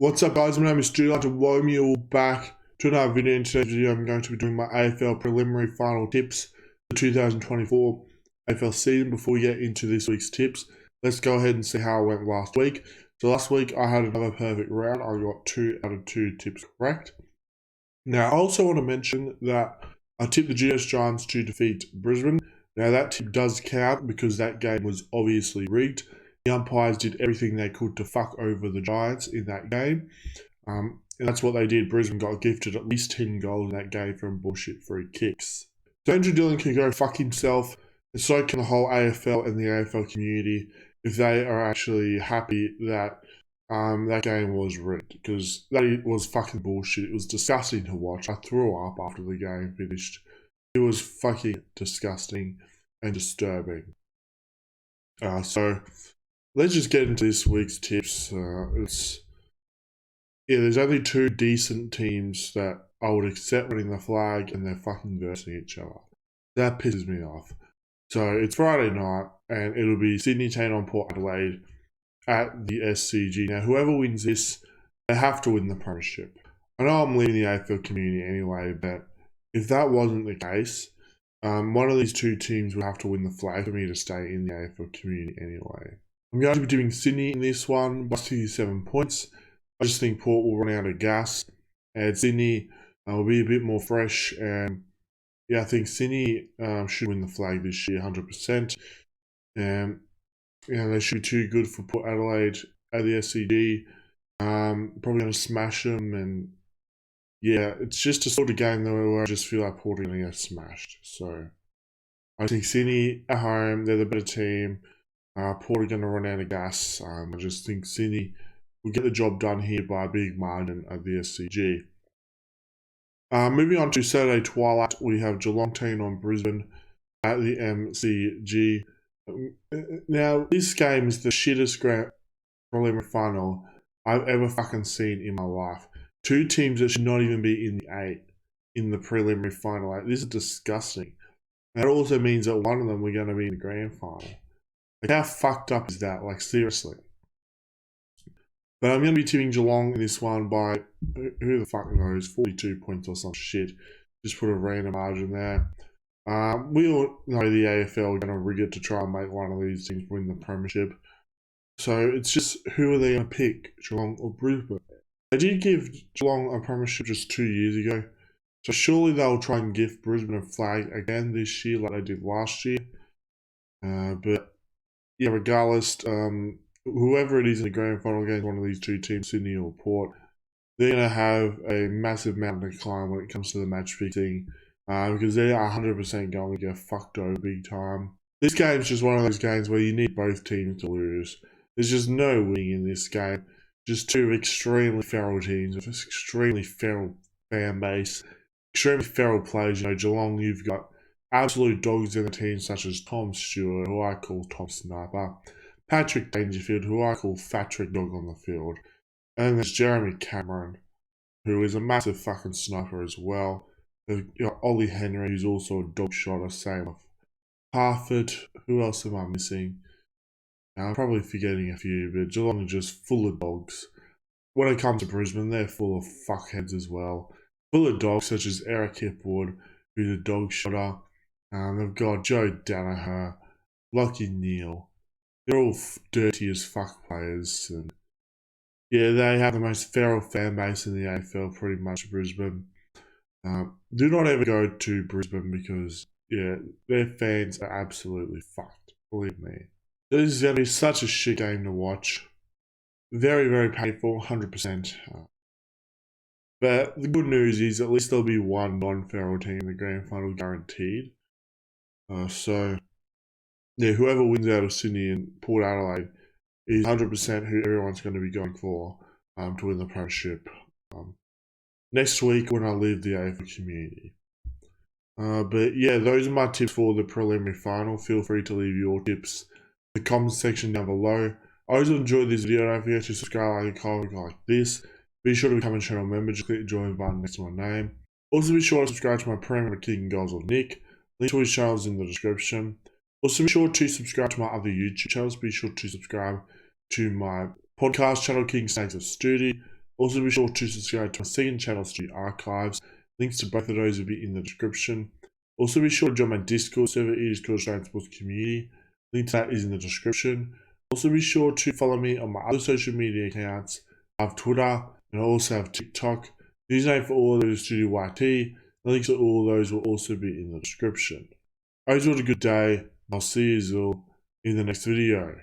What's up, guys? My name is Stoody. I'd like to welcome you all back to another video. In today's video, I'm going to be doing my AFL preliminary final tips for the 2024 AFL season. Before we get into this week's tips, let's go ahead and see how it went last week. So last week, I had another perfect round. I got 2 out of 2 tips correct. Now, I also want to mention that I tipped the GS Giants to defeat Brisbane. Now, that tip does count because that game was obviously rigged. The umpires did everything they could to fuck over the Giants in that game. And that's what they did. Brisbane got gifted at least 10 goals in that game from bullshit free kicks. So Andrew Dillon can go fuck himself, and so can the whole AFL and the AFL community if they are actually happy that that game was rigged, because that was fucking bullshit. It was disgusting to watch. I threw up after the game finished. It was fucking disgusting and disturbing. So let's just get into this week's tips. There's only 2 decent teams that I would accept winning the flag, and they're fucking versing each other. That pisses me off. So it's Friday night, and it'll be Sydney taking on Port Adelaide at the SCG. Now, whoever wins this, they have to win the premiership. I know I'm leaving the AFL community anyway, but if that wasn't the case, one of these 2 teams would have to win the flag for me to stay in the AFL community anyway. I'm going to be doing Sydney in this one by 67 points. I just think Port will run out of gas, and Sydney will be a bit more fresh. And yeah, I think Sydney should win the flag this year, 100%. And they should be too good for Port Adelaide at the SCG. Probably going to smash them, and yeah, it's just a sort of game though where I just feel like Port are going to get smashed. So I think Sydney at home, they're the better team. Port are going to run out of gas. I just think Sydney will get the job done here by a big margin at the SCG. Moving on to Saturday twilight, we have Geelong taking on Brisbane at the MCG. Now, this game is the shittest grand preliminary final I've ever fucking seen in my life. 2 teams that should not even be in the 8 in the preliminary final. Like, this is disgusting. That also means that one of them we're going to be in the grand final. Like, how fucked up is that? Like, seriously. But I'm going to be tipping Geelong in this one by, who the fuck knows, 42 points or some shit. Just put a random margin there. We all know the AFL are going to rig it to try and make one of these teams win the premiership. So it's just, who are they going to pick, Geelong or Brisbane? They did give Geelong a premiership just 2 years ago. So surely they'll try and give Brisbane a flag again this year like they did last year. But yeah, regardless, whoever it is in the grand final against one of these 2 teams, Sydney or Port, they're going to have a massive mountain to climb when it comes to the match fixing, because they are 100% going to get fucked over big time. This game's just one of those games where you need both teams to lose. There's just no winning in this game. Just 2 extremely feral teams with extremely feral fan base, extremely feral players. Geelong, you've got absolute dogs in the team such as Tom Stewart, who I call Tom Sniper, Patrick Dangerfield, who I call Fat Trick Dog on the field, and there's Jeremy Cameron, who is a massive fucking sniper as well. Ollie Henry, who's also a dog shotter, same with Harford. Who else am I missing? I'm probably forgetting a few, but Geelong are just full of dogs. When it comes to Brisbane, they're full of fuckheads as well. Full of dogs such as Eric Hipwood, who's a dog shotter. They've got Joe Danaher, Lockie Neal. They're all dirty as fuck players. And yeah, they have the most feral fan base in the AFL, pretty much, Brisbane. Do not ever go to Brisbane because, yeah, their fans are absolutely fucked. Believe me. This is going to be such a shit game to watch. Very, very painful, 100%. But the good news is at least there'll be one non-feral team in the grand final guaranteed. So, yeah, whoever wins out of Sydney and Port Adelaide is 100% who everyone's going to be going for to win the premiership next week when I leave the AFL community. But yeah, those are my tips for the preliminary final. Feel free to leave your tips in the comment section down below. I always enjoyed this video. Don't forget to subscribe, like, and comment like this. Be sure to become a channel member. Just click the join button next to my name. Also, be sure to subscribe to my premium Kicking Goals with Nick. Link to his channel is in the description. Also, be sure to subscribe to my other YouTube channels. Be sure to subscribe to my podcast channel, King Snakes of Stoody. Also be sure to subscribe to my second channel, Stoody Archives. Links to both of those will be in the description. Also be sure to join my Discord server. It is called Australian Sports Community. Link to that is in the description. Also be sure to follow me on my other social media accounts. I have Twitter and I also have TikTok. The username for all of those is Stoody YT. The links to all of those will also be in the description. I hope you had a good day, and I'll see you all in the next video.